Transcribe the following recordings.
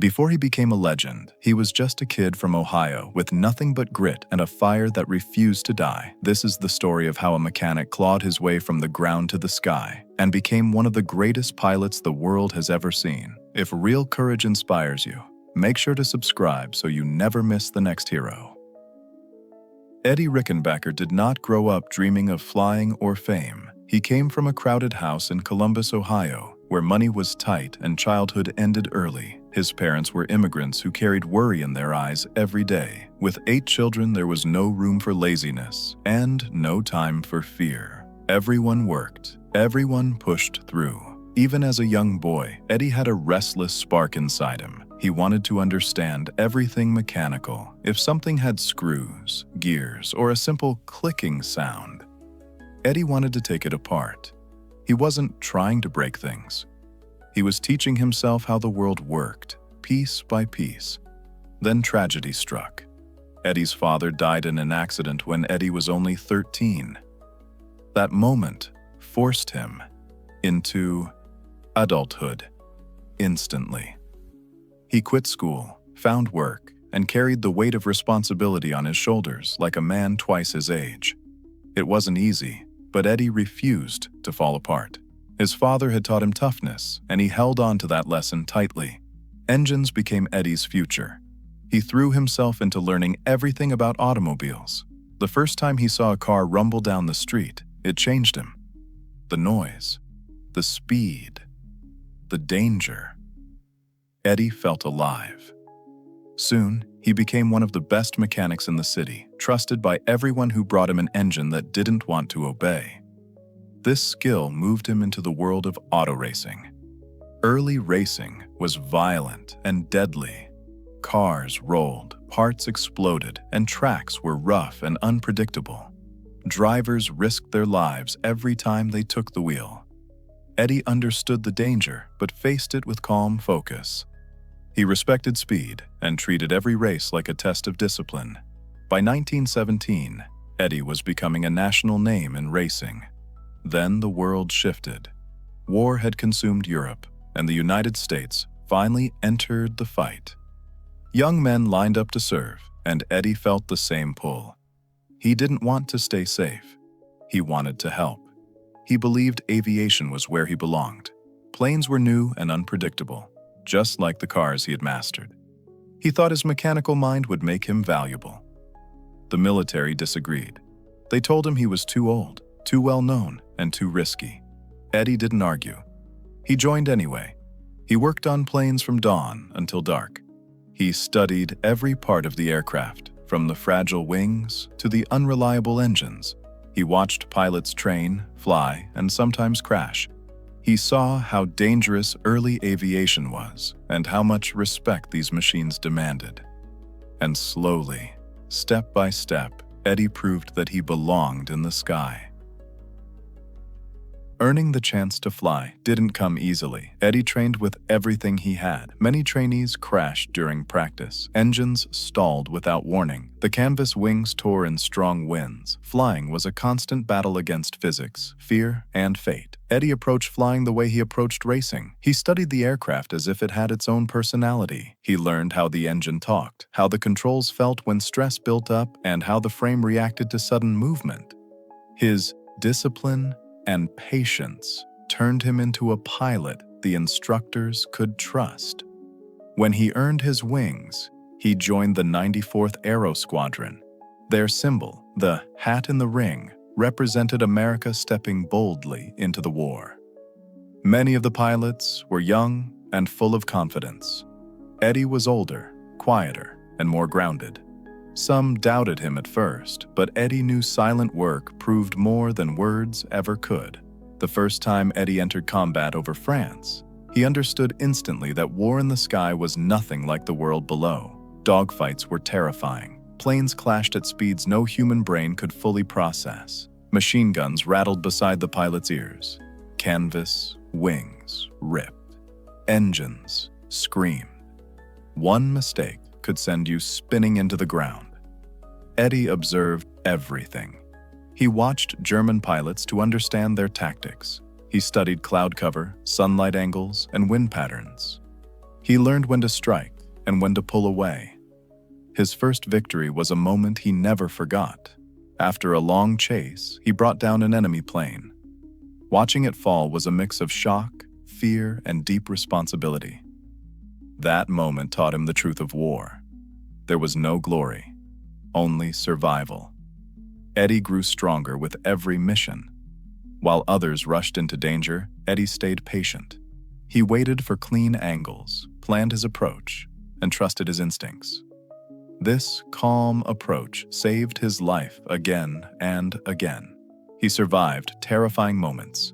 Before he became a legend, he was just a kid from Ohio with nothing but grit and a fire that refused to die. This is the story of how a mechanic clawed his way from the ground to the sky and became one of the greatest pilots the world has ever seen. If real courage inspires you, make sure to subscribe so you never miss the next hero. Eddie Rickenbacker did not grow up dreaming of flying or fame. He came from a crowded house in Columbus, Ohio, where money was tight and childhood ended early. His parents were immigrants who carried worry in their eyes every day. With 8 children, there was no room for laziness and no time for fear. Everyone worked. Everyone pushed through. Even as a young boy, Eddie had a restless spark inside him. He wanted to understand everything mechanical. If something had screws, gears, or a simple clicking sound, Eddie wanted to take it apart. He wasn't trying to break things. He was teaching himself how the world worked, piece by piece. Then tragedy struck. Eddie's father died in an accident when Eddie was only 13. That moment forced him into adulthood instantly. He quit school, found work, and carried the weight of responsibility on his shoulders like a man twice his age. It wasn't easy, but Eddie refused to fall apart. His father had taught him toughness, and he held on to that lesson tightly. Engines became Eddie's future. He threw himself into learning everything about automobiles. The first time he saw a car rumble down the street, it changed him. The noise, the speed, the danger. Eddie felt alive. Soon, he became one of the best mechanics in the city, trusted by everyone who brought him an engine that didn't want to obey. This skill moved him into the world of auto racing. Early racing was violent and deadly. Cars rolled, parts exploded, and tracks were rough and unpredictable. Drivers risked their lives every time they took the wheel. Eddie understood the danger, but faced it with calm focus. He respected speed and treated every race like a test of discipline. By 1917, Eddie was becoming a national name in racing. Then the world shifted. War had consumed Europe, and the United States finally entered the fight. Young men lined up to serve, and Eddie felt the same pull. He didn't want to stay safe. He wanted to help. He believed aviation was where he belonged. Planes were new and unpredictable, just like the cars he had mastered. He thought his mechanical mind would make him valuable. The military disagreed. They told him he was too old, too well-known, and too risky. Eddie didn't argue. He joined anyway. He worked on planes from dawn until dark. He studied every part of the aircraft, from the fragile wings to the unreliable engines. He watched pilots train, fly, and sometimes crash. He saw how dangerous early aviation was and how much respect these machines demanded. And slowly, step by step, Eddie proved that he belonged in the sky. Earning the chance to fly didn't come easily. Eddie trained with everything he had. Many trainees crashed during practice. Engines stalled without warning. The canvas wings tore in strong winds. Flying was a constant battle against physics, fear, and fate. Eddie approached flying the way he approached racing. He studied the aircraft as if it had its own personality. He learned how the engine talked, how the controls felt when stress built up, and how the frame reacted to sudden movement. His discipline and patience turned him into a pilot the instructors could trust. When he earned his wings, he joined the 94th Aero Squadron. Their symbol, the hat in the ring, represented America stepping boldly into the war. Many of the pilots were young and full of confidence. Eddie was older, quieter, and more grounded. Some doubted him at first, but Eddie knew silent work proved more than words ever could. The first time Eddie entered combat over France, he understood instantly that war in the sky was nothing like the world below. Dogfights were terrifying. Planes clashed at speeds no human brain could fully process. Machine guns rattled beside the pilot's ears. Canvas, wings ripped. Engines screamed. One mistake could send you spinning into the ground. Eddie observed everything. He watched German pilots to understand their tactics. He studied cloud cover, sunlight angles, and wind patterns. He learned when to strike, and when to pull away. His first victory was a moment he never forgot. After a long chase, he brought down an enemy plane. Watching it fall was a mix of shock, fear, and deep responsibility. That moment taught him the truth of war. There was no glory, only survival. Eddie grew stronger with every mission. While others rushed into danger, Eddie stayed patient. He waited for clean angles, planned his approach, and trusted his instincts. This calm approach saved his life again and again. He survived terrifying moments.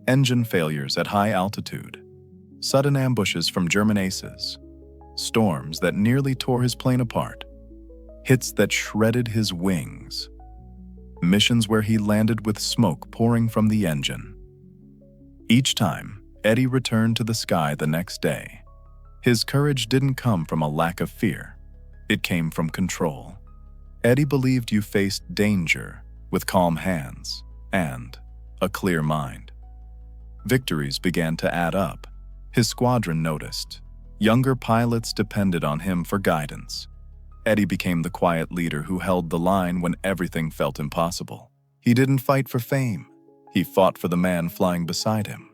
Engine failures at high altitude, sudden ambushes from German aces, storms that nearly tore his plane apart, hits that shredded his wings, missions where he landed with smoke pouring from the engine. Each time, Eddie returned to the sky the next day. His courage didn't come from a lack of fear. It came from control. Eddie believed you faced danger with calm hands and a clear mind. Victories began to add up. His squadron noticed. Younger pilots depended on him for guidance. Eddie became the quiet leader who held the line when everything felt impossible. He didn't fight for fame. He fought for the man flying beside him.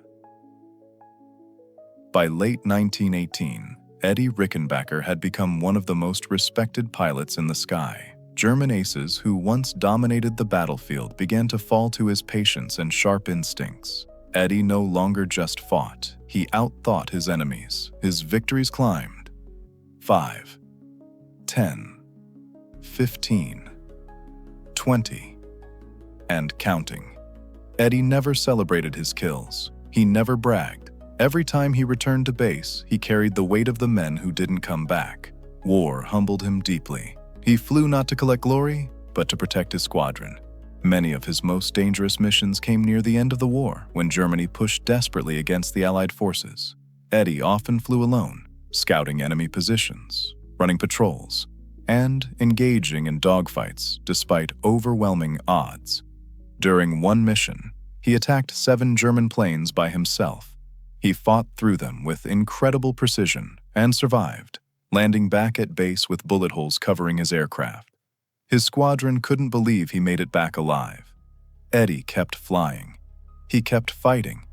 By late 1918, Eddie Rickenbacker had become one of the most respected pilots in the sky. German aces who once dominated the battlefield began to fall to his patience and sharp instincts. Eddie no longer just fought, he outthought his enemies. His victories climbed. 5, 10, 15, 20, and counting. Eddie never celebrated his kills. He never bragged. Every time he returned to base, he carried the weight of the men who didn't come back. War humbled him deeply. He flew not to collect glory, but to protect his squadron. Many of his most dangerous missions came near the end of the war, when Germany pushed desperately against the Allied forces. Eddie often flew alone, scouting enemy positions, running patrols, and engaging in dogfights despite overwhelming odds. During one mission, he attacked 7 German planes by himself. He fought through them with incredible precision and survived, landing back at base with bullet holes covering his aircraft. His squadron couldn't believe he made it back alive. Eddie kept flying. He kept fighting.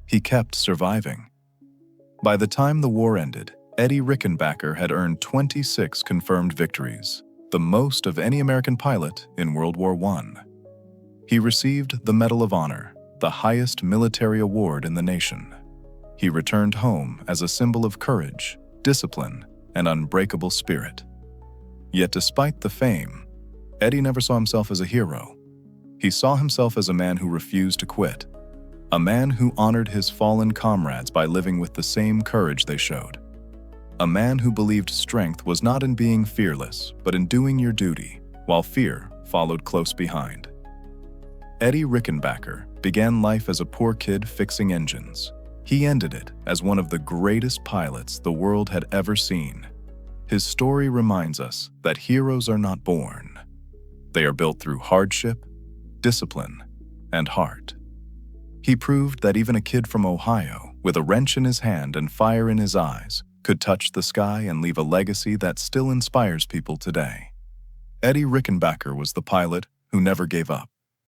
He kept surviving. By the time the war ended, Eddie Rickenbacker had earned 26 confirmed victories, the most of any American pilot in World War I. He received the Medal of Honor, the highest military award in the nation. He returned home as a symbol of courage, discipline, and unbreakable spirit. Yet despite the fame, Eddie never saw himself as a hero. He saw himself as a man who refused to quit, a man who honored his fallen comrades by living with the same courage they showed, a man who believed strength was not in being fearless, but in doing your duty, while fear followed close behind. Eddie Rickenbacker began life as a poor kid fixing engines. He ended it as one of the greatest pilots the world had ever seen. His story reminds us that heroes are not born. They are built through hardship, discipline, and heart. He proved that even a kid from Ohio, with a wrench in his hand and fire in his eyes, could touch the sky and leave a legacy that still inspires people today. Eddie Rickenbacker was the pilot who never gave up.